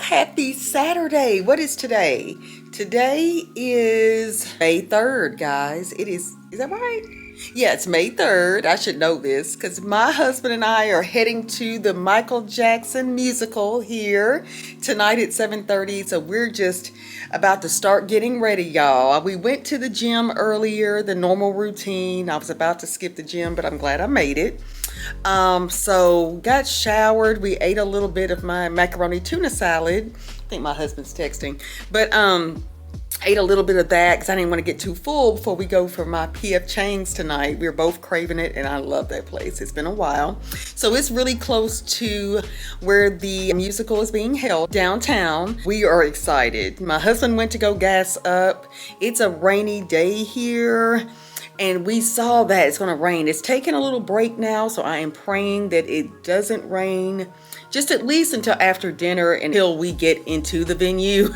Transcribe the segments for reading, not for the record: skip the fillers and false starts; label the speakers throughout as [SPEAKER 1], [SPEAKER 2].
[SPEAKER 1] happy Saturday. What is today? Today is May 3rd, guys. Is that right? Yeah, it's May 3rd. I should know this because my husband and I are heading to the Michael Jackson musical here tonight at 7:30. So we're just about to start getting ready, y'all. We went to the gym earlier, the normal routine. I was about to skip the gym, but I'm glad I made it. So got showered. We ate a little bit of my macaroni tuna salad. I think my husband's texting, but ate a little bit of that because I didn't want to get too full before we go for my PF Chang's tonight. We were both craving it, and I love that place. It's been a while. So it's really close to where the musical is being held downtown. We are excited. My husband went to go gas up. It's a rainy day here, and we saw that it's going to rain. It's taking a little break now, so I am praying that it doesn't rain just at least until after dinner until we get into the venue.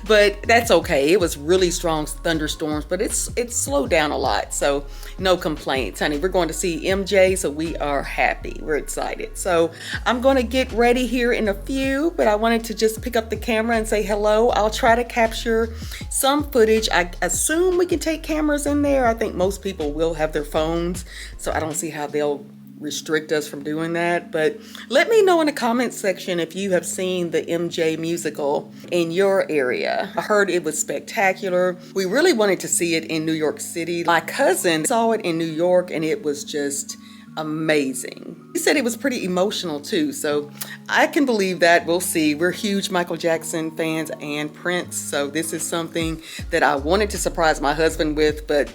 [SPEAKER 1] But that's okay. It was really strong thunderstorms, but it's slowed down a lot, so no complaints, honey. We're going to see MJ, so we are happy. We're excited. So I'm going to get ready here in a few, but I wanted to just pick up the camera and say hello. I'll try to capture some footage. I assume we can take cameras in there. I think most people will have their phones, so I don't see how they'll restrict us from doing that. But let me know in the comments section if you have seen the MJ musical in your area. I heard it was spectacular. We really wanted to see it in New York City. My cousin saw it in New York and it was just amazing. He said it was pretty emotional too, so I can believe that. We'll see. We're huge Michael Jackson fans and Prince, so this is something that I wanted to surprise my husband with, but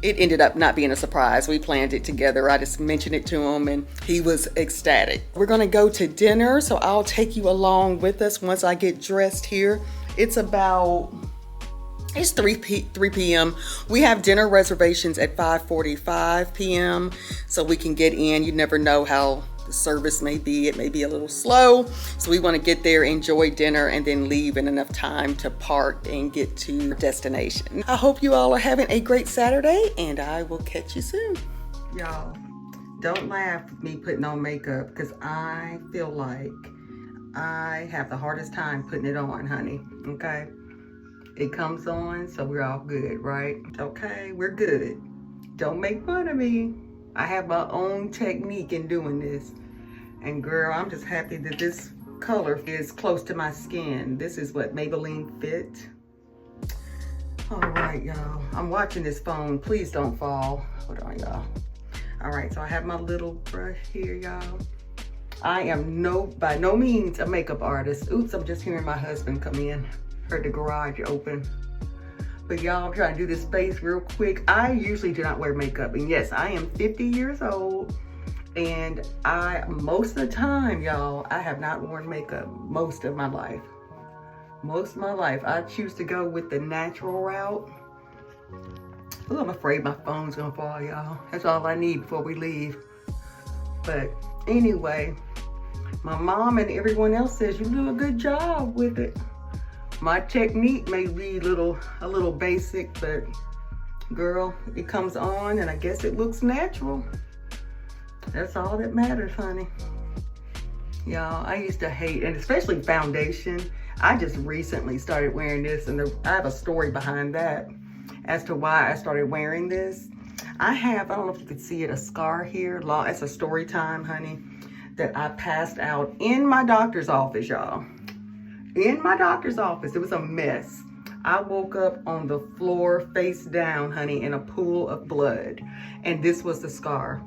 [SPEAKER 1] it ended up not being a surprise. We planned it together. I just mentioned it to him and he was ecstatic. We're gonna go to dinner, so I'll take you along with us once I get dressed here. It's 3 p.m. We have dinner reservations at 5:45 p.m. so we can get in. You never know how the service may be. It may be a little slow, so we want to get there, enjoy dinner, and then leave in enough time to park and get to our destination. I hope you all are having a great Saturday, and I will catch you soon. Y'all, don't laugh with me putting on makeup because I feel like I have the hardest time putting it on, honey. Okay? It comes on, so we're all good, right? Okay, we're good. Don't make fun of me. I have my own technique in doing this. And girl, I'm just happy that this color is close to my skin. This is what Maybelline Fit. All right, y'all. I'm watching this phone. Please don't fall. Hold on, y'all. All right, so I have my little brush here, y'all. I am by no means a makeup artist. Oops, I'm just hearing my husband come in. Heard the garage open. But y'all, I'm trying to do this face real quick. I usually do not wear makeup. And yes, I am 50 years old. And most of the time, y'all, I have not worn makeup most of my life. Most of my life, I choose to go with the natural route. Ooh, I'm afraid my phone's gonna fall, y'all. That's all I need before we leave. But anyway, my mom and everyone else says you do a good job with it. My technique may be a little basic, but girl, it comes on and I guess it looks natural. That's all that matters, honey. Y'all, I used to hate, and especially foundation. I just recently started wearing this, and I have a story behind that as to why I started wearing this. I don't know if you could see it, a scar here. It's a story time, honey, that I passed out in my doctor's office, y'all. In my doctor's office. It was a mess. I woke up on the floor face down, honey, in a pool of blood. And this was the scar.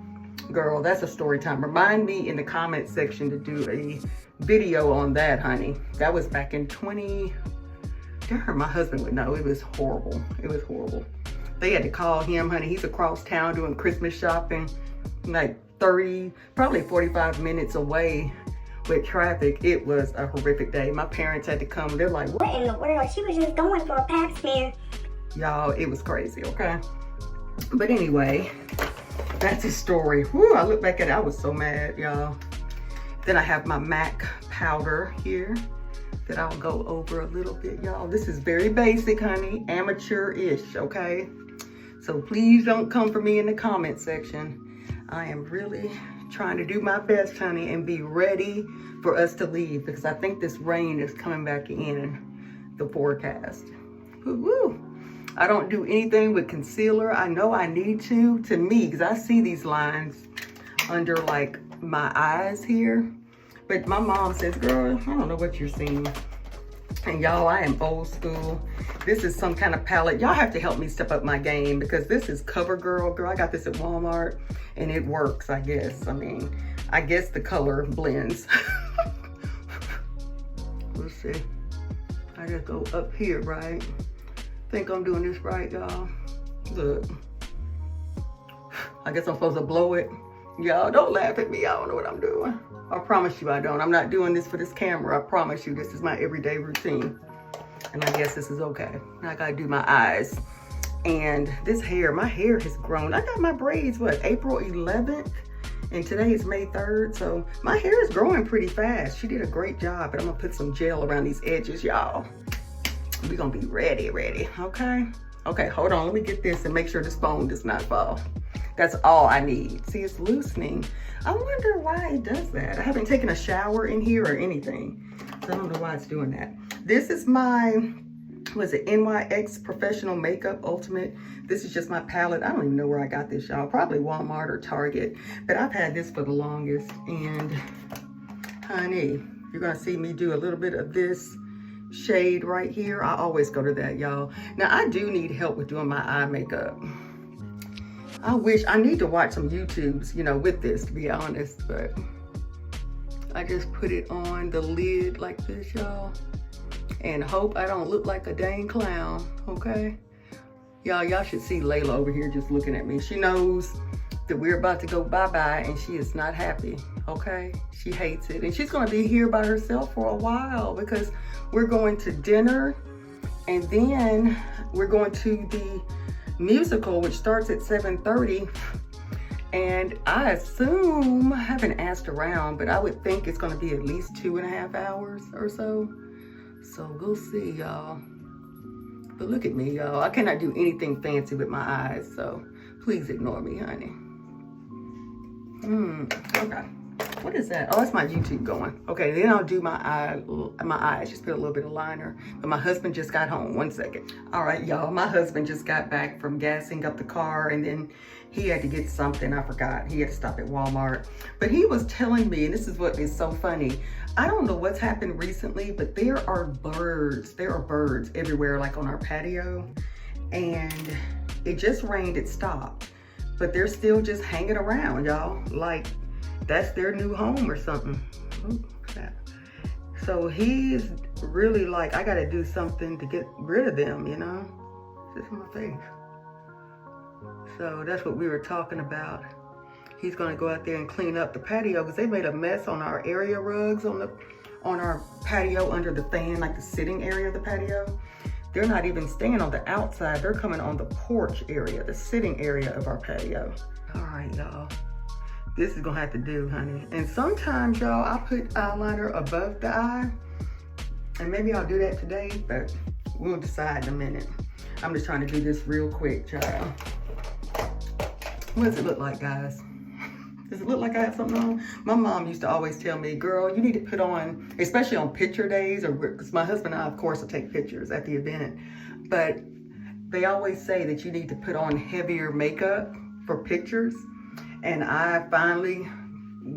[SPEAKER 1] Girl, that's a story time. Remind me in the comment section to do a video on that, honey. That was back in my husband would know. It was horrible. It was horrible. They had to call him, honey. He's across town doing Christmas shopping, like 30, probably 45 minutes away. With traffic. It was a horrific day. My parents had to come. They're like, what in the world? She was just going for a pap smear. Y'all, it was crazy, okay? But anyway, that's a story. Whew, I look back at it, I was so mad, y'all. Then I have my MAC powder here that I'll go over a little bit, y'all. This is very basic, honey. Amateur-ish, okay? So please don't come for me in the comment section. I am really trying to do my best, honey, and be ready for us to leave because I think this rain is coming back in the forecast. Woo-woo. I don't do anything with concealer. I know I need to me, because I see these lines under like my eyes here. But my mom says, girl, I don't know what you're seeing. And y'all, I am old school. This is some kind of palette. Y'all have to help me step up my game because this is CoverGirl. Girl, I got this at Walmart and it works, I guess. I mean, I guess the color blends. Let's see. I just go up here, right? Think I'm doing this right, y'all. Look. I guess I'm supposed to blow it. Y'all, don't laugh at me. I don't know what I'm doing. I promise you I don't. I'm not doing this for this camera. I promise you this is my everyday routine. And I guess this is okay. Now I gotta do my eyes. And this hair, my hair has grown. I got my braids, what, April 11th? And today is May 3rd. So my hair is growing pretty fast. She did a great job. But I'm gonna put some gel around these edges, y'all. We're gonna be ready, okay? Okay, hold on, let me get this and make sure this phone does not fall. That's all I need. See, it's loosening. I wonder why it does that. I haven't taken a shower in here or anything. So I don't know why it's doing that. This is my, was it NYX Professional Makeup Ultimate. This is just my palette. I don't even know where I got this, y'all. Probably Walmart or Target. But I've had this for the longest. And honey, you're gonna see me do a little bit of this shade right here. I always go to that, y'all. Now, I do need help with doing my eye makeup. I need to watch some YouTubes, you know, with this, to be honest, but I just put it on the lid like this, y'all, and hope I don't look like a dang clown, okay? Y'all should see Layla over here just looking at me. She knows that we're about to go bye-bye, and she is not happy, okay? She hates it, and she's gonna be here by herself for a while because we're going to dinner, and then we're going to the musical, which starts at 7:30, and I assume, I haven't asked around, but I would think it's gonna be at least 2.5 hours or so. So we'll see, y'all. But look at me, y'all. I cannot do anything fancy with my eyes, so please ignore me, honey. Okay. What is that? Oh, that's my YouTube going. Okay, then I'll do my eyes. Just put a little bit of liner. But my husband just got home. 1 second. All right, y'all. My husband just got back from gassing up the car, and then he had to get something. I forgot. He had to stop at Walmart. But he was telling me, and this is what is so funny. I don't know what's happened recently, but there are birds. There are birds everywhere, like on our patio. And it just rained. It stopped. But they're still just hanging around, y'all. Like, that's their new home or something. Ooh, so he's really like, I gotta do something to get rid of them, you know? This is my face. So that's what we were talking about. He's gonna go out there and clean up the patio because they made a mess on our area rugs on our patio under the fan, like the sitting area of the patio. They're not even staying on the outside. They're coming on the porch area, the sitting area of our patio. All right, y'all. This is gonna have to do, honey. And sometimes, y'all, I put eyeliner above the eye. And maybe I'll do that today, but we'll decide in a minute. I'm just trying to do this real quick, child. What does it look like, guys? Does it look like I have something on? My mom used to always tell me, girl, you need to put on, especially on picture days, or because my husband and I, of course, will take pictures at the event. But they always say that you need to put on heavier makeup for pictures. And I finally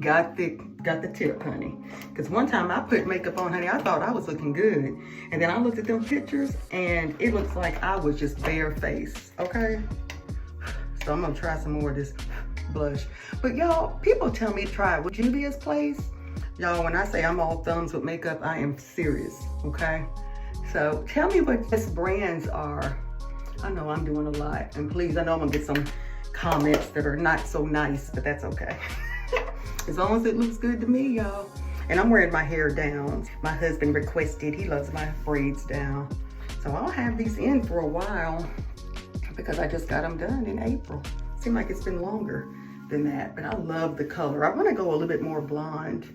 [SPEAKER 1] got the tip, honey. Because one time I put makeup on, honey, I thought I was looking good. And then I looked at them pictures and it looks like I was just bare face, okay? So I'm gonna try some more of this blush. But y'all, people tell me to try it with Juvia's Place. Y'all, when I say I'm all thumbs with makeup, I am serious, okay? So tell me what best brands are. I know I'm doing a lot. And please, I know I'm gonna get some comments that are not so nice, but that's okay. As long as it looks good to me, y'all. And I'm wearing my hair down. My husband requested, he loves my braids down. So I'll have these in for a while because I just got them done in April. Seemed like it's been longer than that, but I love the color. I want to go a little bit more blonde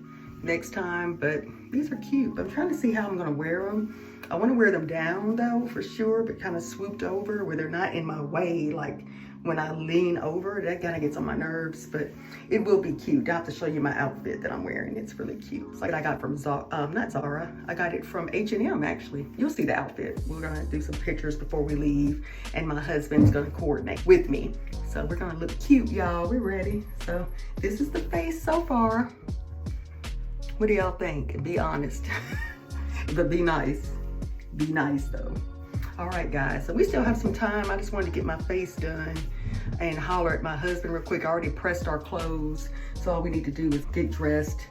[SPEAKER 1] next time, but these are cute. I'm trying to see how I'm gonna wear them. I want to wear them down though, for sure, but kind of swooped over where they're not in my way, like when I lean over, that kind of gets on my nerves, but it will be cute. I have to show you my outfit that I'm wearing. It's really cute. It's like I got from not Zara. I got it from H&M actually. You'll see the outfit. We're gonna do some pictures before we leave, and my husband's gonna coordinate with me. So we're gonna look cute, y'all. We're ready. So this is the face so far. What do y'all think? Be honest, but be nice. Be nice though. All right, guys, so we still have some time. I just wanted to get my face done and holler at my husband real quick. I already pressed our clothes, so all we need to do is get dressed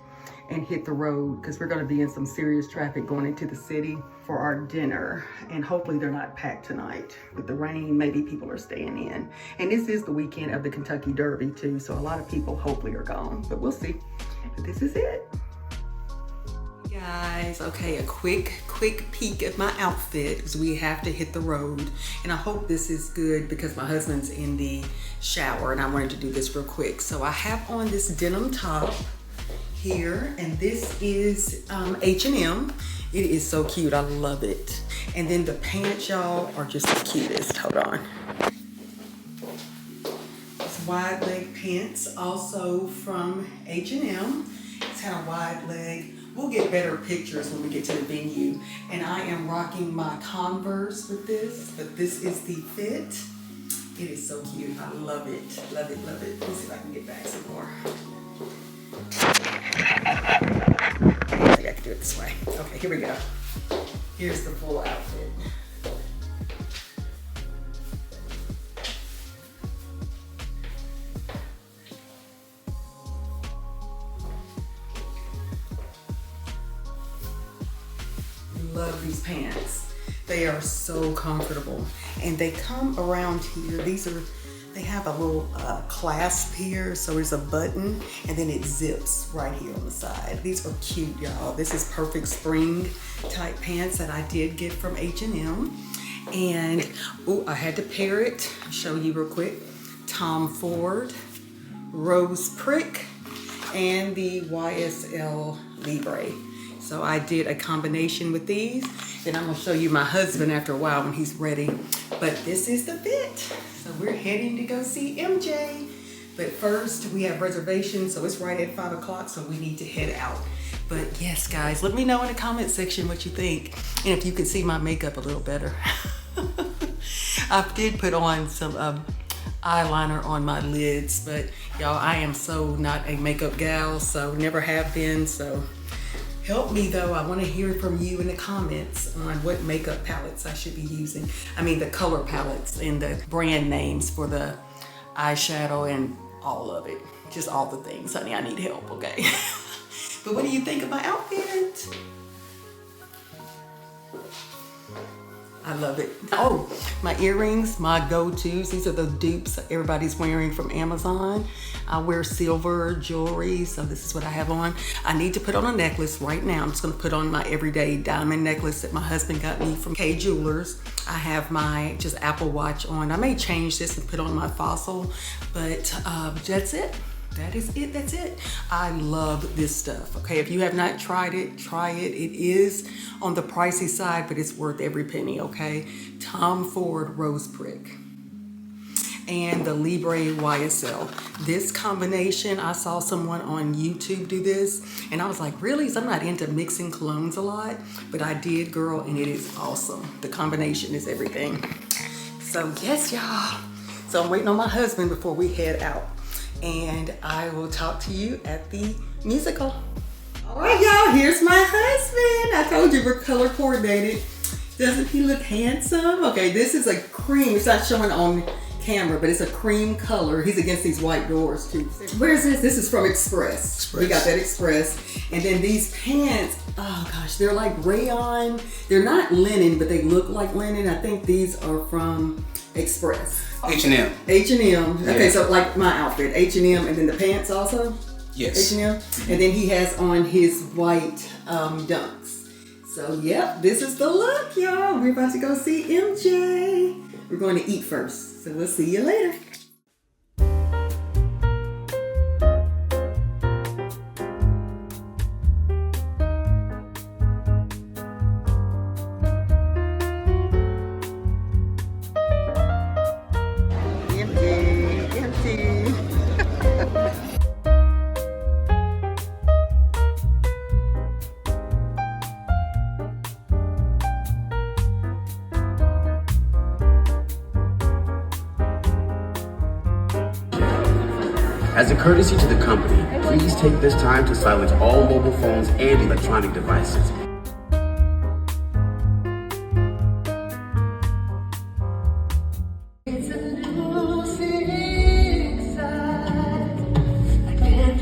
[SPEAKER 1] and hit the road, because we're gonna be in some serious traffic going into the city for our dinner. And hopefully they're not packed tonight. With the rain, maybe people are staying in. And this is the weekend of the Kentucky Derby too, so a lot of people hopefully are gone, but we'll see. But this is it. Guys, okay, a quick peek at my outfit, because we have to hit the road, and I hope this is good because my husband's in the shower and I wanted to do this real quick. So I have on this denim top here, and this is H&M. It is so cute, I love it. And then the pants, y'all, are just the cutest. Hold on. It's wide leg pants, also from H&M. It's kind of wide leg. We'll get better pictures when we get to the venue. And I am rocking my Converse with this, but this is the fit. It is so cute. I love it. Love it, love it. Let me see if I can get back some more. I think I can do it this way. Okay, here we go. Here's the full outfit. Love these pants. They are so comfortable, and they come around here. They have a little clasp here, so there's a button, and then it zips right here on the side. These are cute, y'all. This is perfect spring type pants that I did get from H&M. And oh, I had to pair it. I'll show you real quick. Tom Ford Rose Prick and the YSL Libre. So I did a combination with these. Then I'm gonna show you my husband after a while when he's ready. But this is the fit. So we're heading to go see MJ. But first, we have reservations, so it's right at 5 o'clock, so we need to head out. But yes, guys, let me know in the comment section what you think, and if you can see my makeup a little better. I did put on some eyeliner on my lids, but y'all, I am so not a makeup gal, so never have been, so help me though. I want to hear from you in the comments on what makeup palettes I should be using. I mean the color palettes and the brand names for the eyeshadow and all of it. Just all the things, honey, I need help, okay? But what do you think of my outfit? I love it. Oh, my earrings, my go-tos. These are the dupes everybody's wearing from Amazon. I wear silver jewelry, so this is what I have on. I need to put on a necklace right now. I'm just gonna put on my everyday diamond necklace that my husband got me from K Jewelers. I have my just Apple Watch on. I may change this and put on my Fossil, but that's it. That is it, that's it. I love this stuff, okay? If you have not tried it, try it. It is on the pricey side, but it's worth every penny, okay? Tom Ford Rose Prick and the Libre YSL. This combination, I saw someone on YouTube do this, and I was like, really? So I'm not into mixing colognes a lot, but I did, girl, and it is awesome. The combination is everything. So yes, y'all. So I'm waiting on my husband before we head out. And I will talk to you at the musical. All right, y'all, here's my husband. I told you we're color coordinated. Doesn't he look handsome? Okay, this is a cream. It's not showing on camera, but it's a cream color. He's against these white doors too. Where's this? This is from Express. We got that Express. And then these pants, oh gosh, they're like rayon. They're not linen, but they look like linen. I think these are from Express.
[SPEAKER 2] H&M.
[SPEAKER 1] H&M. Okay,
[SPEAKER 2] Yeah.
[SPEAKER 1] so like my outfit, H&M, and then the pants also?
[SPEAKER 2] Yes.
[SPEAKER 1] H&M. And then he has on his white dunks. So yep, this is the look, y'all. We're about to go see MJ. We're going to eat first, so we'll see you later. MJ.
[SPEAKER 2] As a courtesy to the company, please take this time to silence all mobile phones and electronic devices.
[SPEAKER 3] It's a new season. I can't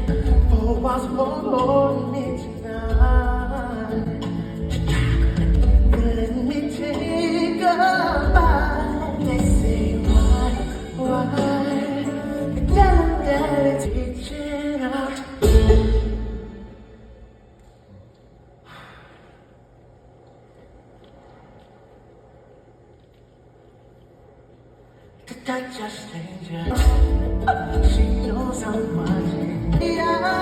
[SPEAKER 3] for once more need tonight. Let me take a bite. They say why? That it's reaching out. To touch a stranger, she knows how much.